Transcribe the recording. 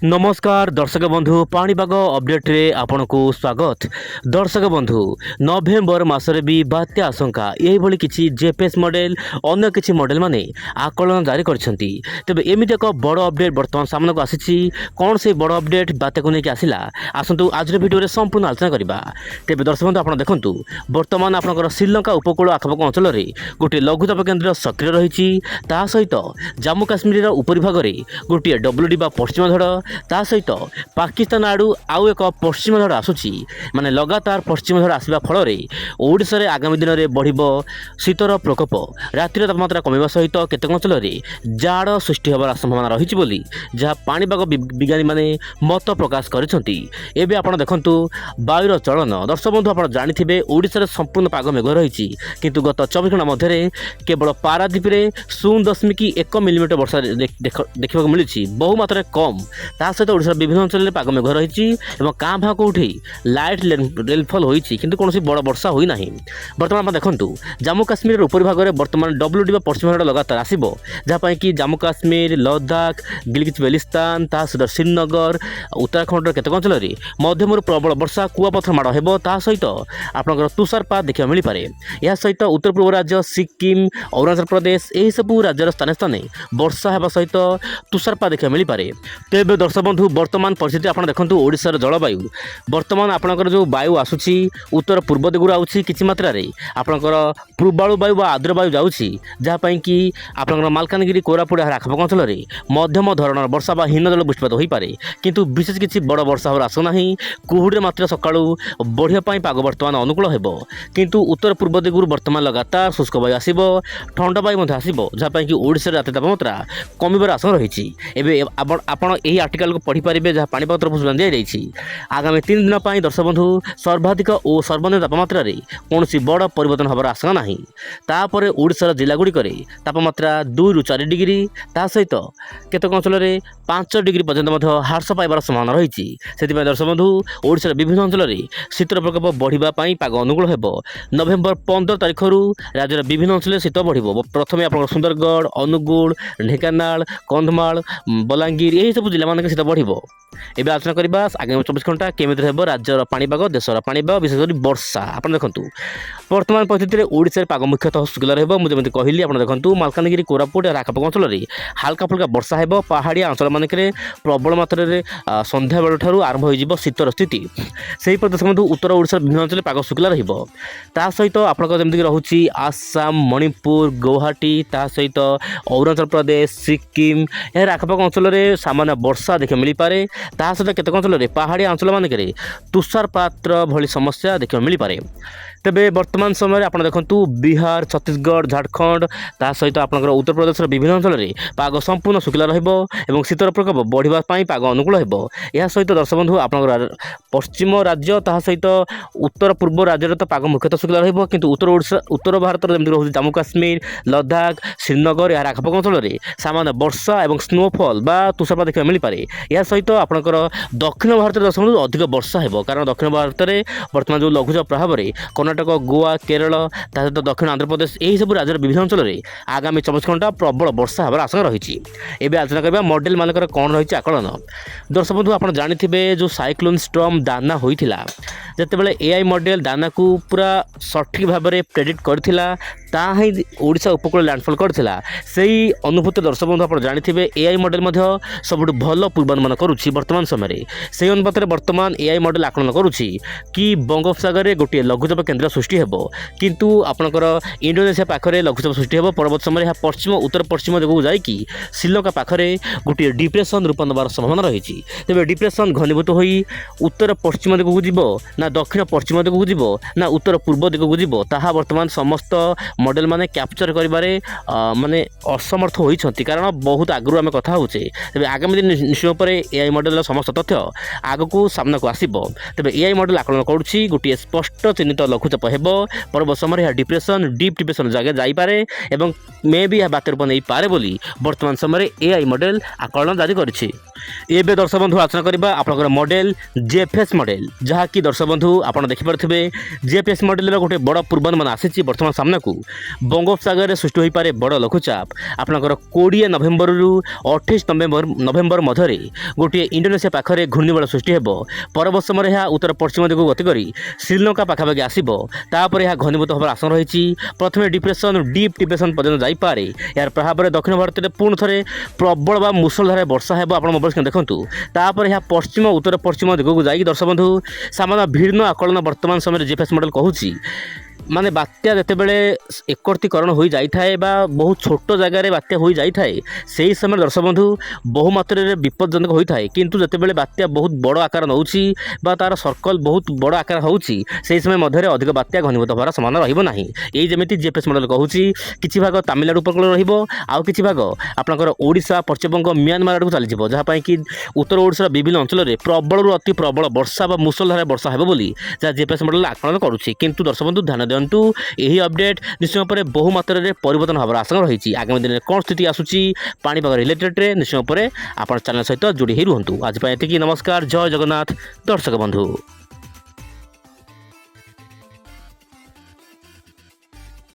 नमस्कार दर्शक बंधु पाणीपाग अपडेट रे आपनको स्वागत। दर्शक बंधु नवेम्बर मासरे भी बात्या आशंका यही किसी जेपीएस मॉडल अन्य किसी मॉडल माने आकलन जारी करछंती। तेबे एमिति एक बड़ अपडेट वर्तमान सामने को आसीछि। कौन से बड़ अपडेट बात्या को लेके आसिला आसंतु आज वीडियो रे संपूर्ण आलोचना करबा। तेबे दर्शक बंधु आपण देखंतु वर्तमान आपनकर श्रीलंका उपकूल आखपाख अंचल रे गोटे लघुचाप केन्द्र सक्रिय रहिछि। ता सहित जम्मू काश्मीर उपरि भाग रे गोटे डब्ल्यूडी बा पश्चिम झड़ ता सहित पाकिस्तान आड़ू आउ एक पश्चिम झड़ आसुची माने लगातार पश्चिम झड़ आसवा फल ओडिशा रे आगामी दिन में बढ़ शीतर प्रकोप रातिर तापमात्रा कमिबा सहित केतेक अंचल जाड़ सृष्टि होबार संभावना रही बोली जहाँ पाणीपाग विज्ञानी माने मत प्रकाश करिसेंती। एबे आपण देखंतु वायुर चलन दर्शक बंधु आप जानिथिबे ओडिशा रे संपूर्ण पाग मेघ रही किंतु गत 24 घंटा मध्य केवल पारादीप रे 0.1 मिलीमीटर वर्षा देखा मिली बहुमात्रा कम। ता सहित ओडिशा विभिन्न अंचल में पाग मेघ रही काँ भाँ कौटी लाइट रेनफल होती किंतु कौन बड़ वर्षा होना। बर्तमान आप देखूँ जम्मू काश्मीर उपरि भाग में बर्तमान डब्ल्यूडी पश्चिम घाट लगातार आसो जहाँपाई कि जम्मू काश्मीर लद्दाख गिलगित बेलिस्तान ता सहित श्रीनगर उत्तराखंड केतक अंचल में मध्यम प्रबल वर्षा कुआपथर माड़ हो सहित आपंकर तुषारपात देखा मिल पारे। यह सहित उत्तर पूर्व राज्य सिक्किम अरुणाचल प्रदेश यही सब राज्यर स्थाने स्थाने वर्षा होगा सहित तुषारपात देखा मिल पारे। तेज दर्शक बंधु वर्तमान परिस्थिति आप देखते ओडिशार जलवायु वर्तमान आपंकर जो वायु आसूसी उत्तर पूर्व दिगुर आउछि किछि मात्रा रे आपंकर पूर्वाणु वायु बा आर्द्र वायु जाउछि जहाँपाई कि आपंकर मालकानगिरी कोरापुट आखपाख अंचल में मध्यम धरणर वर्षा बा हीन जल बृष्टिपात हो पारे किंतु विशेष किछि बड़ वर्षा होर आशा ना। कुहुड़ी मात्र सकाळू बढ़िया पाग वर्तमान अनुकूल हो किंतु उत्तर पूर्व दिगुर वर्तमान लगातार शुष्क वायु आसब ठंडा वायु आसब जहाँपाई कि ओडिशा राति तापमात्रा कमिबार आशा रही। आपण यही आर्टिकल को पढ़ी पारे जहाँ पाणीपाग तरफ सूचना दी जाए आगामी 3 दिन पर दर्शक बंधु सर्वाधिक और सर्वनिम्न तापमात्रा कौन बड़ परिवर्तन होबार आशा ना। तापर ओडिशार जिलागुड़िक तापमात्रा 2 ରୁ 4 डिग्री ता सहित केतक अंचल में 5 डिग्री पर्यंत ह्रास पाइबार संभावना रही। से दर्शक बंधु ओडिशार विभिन्न अंचल में शीतर प्रकोप बढ़ापी पाग अनुकूल हो। नवेम्बर 15 तारिख राज्यर विभिन्न अंचल शीत बढ़ प्रथम आप सुंदरगढ़ अनुगुल ढेंकानाल कंधमाल बलांगीर यही सब जिला मान शीत बढ़। एवं आलोचना करवा आगामी 24 घंटा केमी हो राज्यर पाणीपाग देशर पाणीपाग विशेषकर वर्षा आप देखूँ वर्तमान परिस्थिति में ओडिशा पाग मुख्यतः शुक्ला रही कहली आप देखूँ मालकानगिरी कोरापुट आखपाख अंचल में हाल्का फुल्का वर्षा हो पहाड़िया अंचल मानक प्रबल मात्रा संध्या बेल ठार आरंभ हो शीतर स्थिति से प्रदेश बंधु उत्तर ओडिशा विभिन्न अंचल पाग शुक्ला रहित आपंकर रोचे आसाम मणिपुर गुवाहाटी ता सहित अरुणाचल प्रदेश सिक्किम यार आखपाख अंचल में सामान्य वर्षा देखा मिल पारे ता सहित केतक अंचल में पहाड़िया अंचल मानक तुषारपात भली समस्या देखा मिल पारे। तेबे वर्तमान समय आप देखूँ बिहार छत्तीसगढ़ झारखंड ता सहित आपंकर उत्तर प्रदेश विभिन्न अंचल में पाग संपूर्ण शुक्ला रही शीतर प्रकोप बढ़ापी पाग अनुकूल हो। यह सहित दर्शक बंधु आपंकर पश्चिम राज्य ता सहित उत्तर पूर्व राज्य तो पाग मुख्यतः शुक्ला रही किंतु उत्तर ओडिशा उत्तर भारत रोचे जम्मू काश्मीर लद्दाख श्रीनगर यार आखपाख अंचल में सामान्य वर्षा और स्नोफल बा तुषारपात देखा मिल पारे। यह सहित आपंकर दक्षिण भारत दर्शक बंधु अधिक वर्षा हो कारण दक्षिण भारत में वर्तमान जो लघुचाप प्रभाव में कर्णाटक गोवा केरल ता सहित दक्षिण आंध्र प्रदेश यही सब राज्यर विभिन्न अंचल में आगामी 24 घंटा प्रबल वर्षा होबार आशंका रही। एवं आलोचना करवा मॉडल मानकर कौन रही आकलन दर्शक बंधु आप जानिथिबे जो साइक्लोन स्टॉर्म दाना होइथिला जेतेबेले एआई मॉडल दाना को पूरा सठिक भाव में प्रेडिक्ट करथिला ताही ओडिशा उपकूल लैंडफॉल करथिला सेही अनुभूति दर्शक बंधु आप जानिथिबे एआई मॉडल मध्य सबुठ भल पूर्वानुमान करुछि वर्तमान समय से अनुपात में वर्तमान एआई मॉडल आकलन करुछि कि बंगोपसागर में गोटे लघुचाप केन्द्र सृष्टि हो किंतु आपंकर इंडोनेशिया पाखरे लघुचाप सृष्टि हो परवर्त समय यह पश्चिम उत्तर पश्चिम दिगू जाकि श्रीलंका पाखरे गोटे डिप्रेशन रूप नबार संभावना रही। तेज डिप्रेशन घनीभूत हो उत्तर पश्चिम दिगू जीव ना दक्षिण पश्चिम दिगू जीव ना उत्तर पूर्व दिगू जीव ताहा वर्तमान समस्त मॉडल माने कैप्चर करिबारे माने असमर्थ होइछंती कारण बहुत आगु आम कथा होचे। तेज आगामी दिन निश्चय पर एआई मॉडल समस्त तथ्य आगको सामना को आसीबो। तेज एआई मॉडल आकलन करुछि गोटे स्पष्ट चिन्हित लघुचाप हेबो परवर्त समय यह डिप्रेशन डीप डिप्रेशन जगह जाइपारे एवं मे भी यह बात्या रूप नहीं पारे बोली वर्तमान समय एआई मॉडल आकलन जारी करिछि। एबे दर्शक बंधु आलोचना करबा आपनकर मॉडल जेएफएस मॉडल जहाँकि दर्शक बंधु বন্ধু আপনার দেখিপারে জিএফএস মডেলর গোটে বড় পূর্বানুমান আসিছে বর্তমান সামনাকু বঙ্গোপসাগরের সৃষ্টি হয়েপরে বড় লঘুচাপ আপনার 20 নভেম্বরু 28 নভেম্বর মধ্যে গোটিয়ে ইন্ডোনেসিয়া পাখে ঘূর্ণিবল সৃষ্টি হব পরবর্তী সময় উত্তর পশ্চিম দিকে গতি করে শ্রীলঙ্কা পাখাপাখি আসব তাপরে ঘনীভূত হবার আশঙ্কা রয়েছে প্রথমে ডিপ্রেসন ডিপ ডিপ্রেসন পর্যন্ত যাইপারে এর প্রভাবে দক্ষিণ ভারতের পুଣି থরে প্রবল বা মুষলধারে বর্ষা হব আপনার মোবাইল স্ক্রিন দেখুন তাপরে পশ্চিম উত্তর পশ্চিম দিগକୁ যাই দর্শক বন্ধু সামান্য ভিন্ন আকলন বর্তমান সময় জিএফএস মডেল কହୁଛି মানে বাତ୍ୟା যেতবে একত্রীকরণ হয়ে যাই বা বহু ছোট জায়গায় বাତ୍ୟା হয়ে যাই সেই সময় দর্শক বন্ধু বহুমাত্রায় বিপজ্জনক হয়ে থাকে কিন্তু যেতবে বাତ୍ୟା বহুত বড় আকার নেଉଛି বা তার সর্কল বহুত বড় আকার হচ্ছে সেই সময় মধ্যে অধিক বাତ୍ୟା ঘনীভূত হবার সম্ভাবনা রহব না এই যেমিতি জিএফএস মডেল কହୁଛି কিছু ভাগ তামিলনাড়ু উপকূল রহব আউ কিছু ভাগ আপনার ওড়িশা পশ্চিমবঙ্গ মিয়ানমার আড়ক চালিযোগ যাপাই কি উত্তর ওড়িশার বিভিন্ন অঞ্চলের প্রবলর অতি প্রবল বর্ষা বা মুষলধারে বর্ষা হবে বলে যা জিএফএস মডেল আকলন করুଛି কিন্তু দর্শক বন্ধু ধ্যান দিয়ন্তু ଏହି ଅପଡେଟ୍ ନିଶ୍ଚୟ ଉପରେ ବହୁ ମାତ୍ରାରେ ପରିବର୍ତ୍ତନ ହେବାର ଆଶଙ୍କା ରହିଛି ଆଗାମୀ ଦିନରେ କ'ଣ ସ୍ଥିତି ଆସୁଛି ପାଣିପାଗ ରିଲେଟେଡ୍ରେ ନିଶ୍ଚୟ ଉପରେ ଆପଣ ଚ୍ୟାନେଲ୍ ସହିତ ଯୋଡ଼ି ହୋଇ ରୁହନ୍ତୁ ଆଜି ପାଇଁ ଏତିକି ନମସ୍କାର ଜୟ ଜଗନ୍ନାଥ ଦର୍ଶକ ବନ୍ଧୁ।